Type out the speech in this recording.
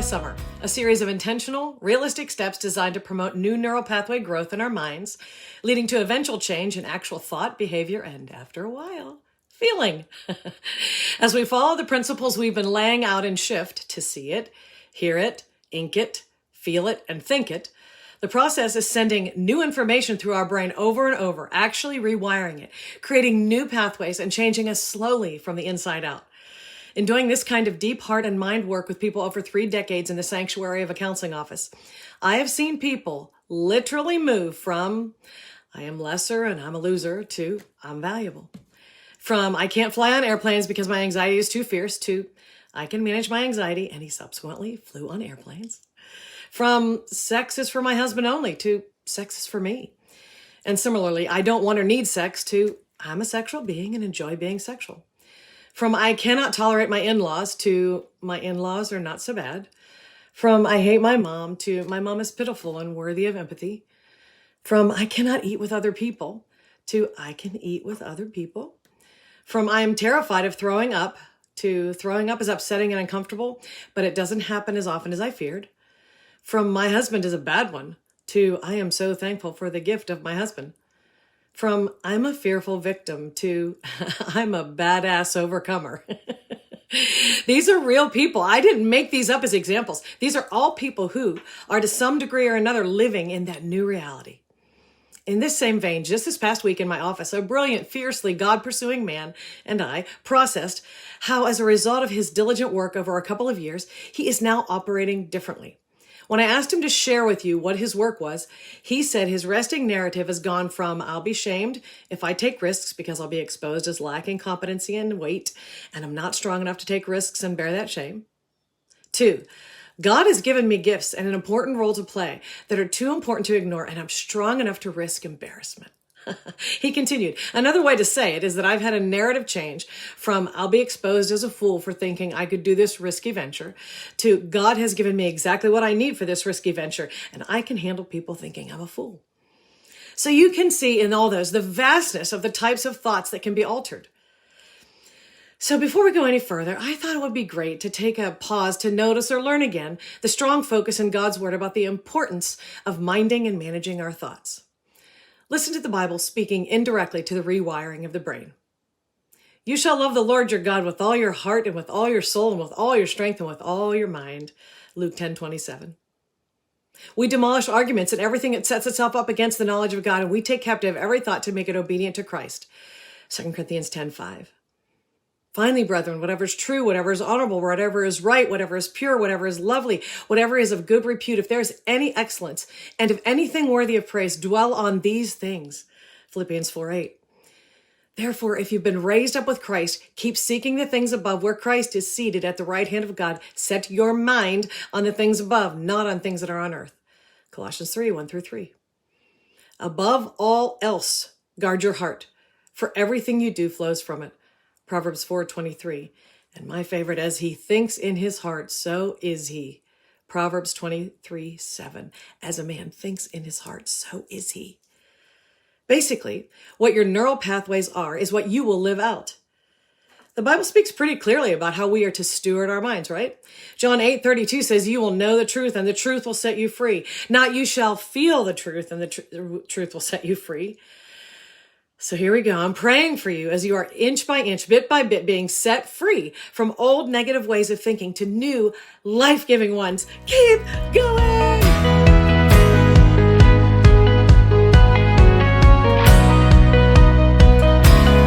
Summer, a series of intentional, realistic steps designed to promote new neural pathway growth in our minds, leading to eventual change in actual thought, behavior, and after a while, feeling. As we follow the principles we've been laying out in Shift to see it, hear it, ink it, feel it, and think it, the process is sending new information through our brain over and over, actually rewiring it, creating new pathways and changing us slowly from the inside out. In doing this kind of deep heart and mind work with people over 3 decades in the sanctuary of a counseling office, I have seen people literally move from I am lesser and I'm a loser to I'm valuable. From I can't fly on airplanes because my anxiety is too fierce to I can manage my anxiety, and he subsequently flew on airplanes. From sex is for my husband only to sex is for me. And similarly, I don't want or need sex to I'm a sexual being and enjoy being sexual. From I cannot tolerate my in-laws to my in-laws are not so bad. From I hate my mom to my mom is pitiful and worthy of empathy. From I cannot eat with other people to I can eat with other people. From I am terrified of throwing up to throwing up is upsetting and uncomfortable, but it doesn't happen as often as I feared. From my husband is a bad one to I am so thankful for the gift of my husband. From I'm a fearful victim to I'm a badass overcomer. These are real people. I didn't make these up as examples. These are all people who are to some degree or another living in that new reality. In this same vein, just this past week in my office, a brilliant, fiercely God-pursuing man and I processed how, as a result of his diligent work over a couple of years, he is now operating differently. When I asked him to share with you what his work was, he said his resting narrative has gone from I'll be shamed if I take risks because I'll be exposed as lacking competency and weight, and I'm not strong enough to take risks and bear that shame, to God has given me gifts and an important role to play that are too important to ignore, and I'm strong enough to risk embarrassment. He continued, another way to say it is that I've had a narrative change from I'll be exposed as a fool for thinking I could do this risky venture to God has given me exactly what I need for this risky venture, and I can handle people thinking I'm a fool. So you can see in all those the vastness of the types of thoughts that can be altered. So before we go any further, I thought it would be great to take a pause to notice or learn again the strong focus in God's word about the importance of minding and managing our thoughts. Listen to the Bible speaking indirectly to the rewiring of the brain. You shall love the Lord your God with all your heart and with all your soul and with all your strength and with all your mind. Luke 10:27. We demolish arguments and everything that sets itself up against the knowledge of God, and we take captive every thought to make it obedient to Christ. 2 Corinthians 10:5. Finally, brethren, whatever is true, whatever is honorable, whatever is right, whatever is pure, whatever is lovely, whatever is of good repute, if there is any excellence, and if anything worthy of praise, dwell on these things. Philippians 4:8. Therefore, if you've been raised up with Christ, keep seeking the things above where Christ is seated at the right hand of God. Set your mind on the things above, not on things that are on earth. Colossians 3:1-3. Above all else, guard your heart, for everything you do flows from it. Proverbs 4:23. And my favorite, as he thinks in his heart, so is he. Proverbs 23:7. As a man thinks in his heart, so is he. Basically, what your neural pathways are is what you will live out. The Bible speaks pretty clearly about how we are to steward our minds, right? John 8:32 says, you will know the truth and the truth will set you free. Not you shall feel the truth and the truth will set you free. So here we go. I'm praying for you as you are inch by inch, bit by bit, being set free from old negative ways of thinking to new life-giving ones. Keep going.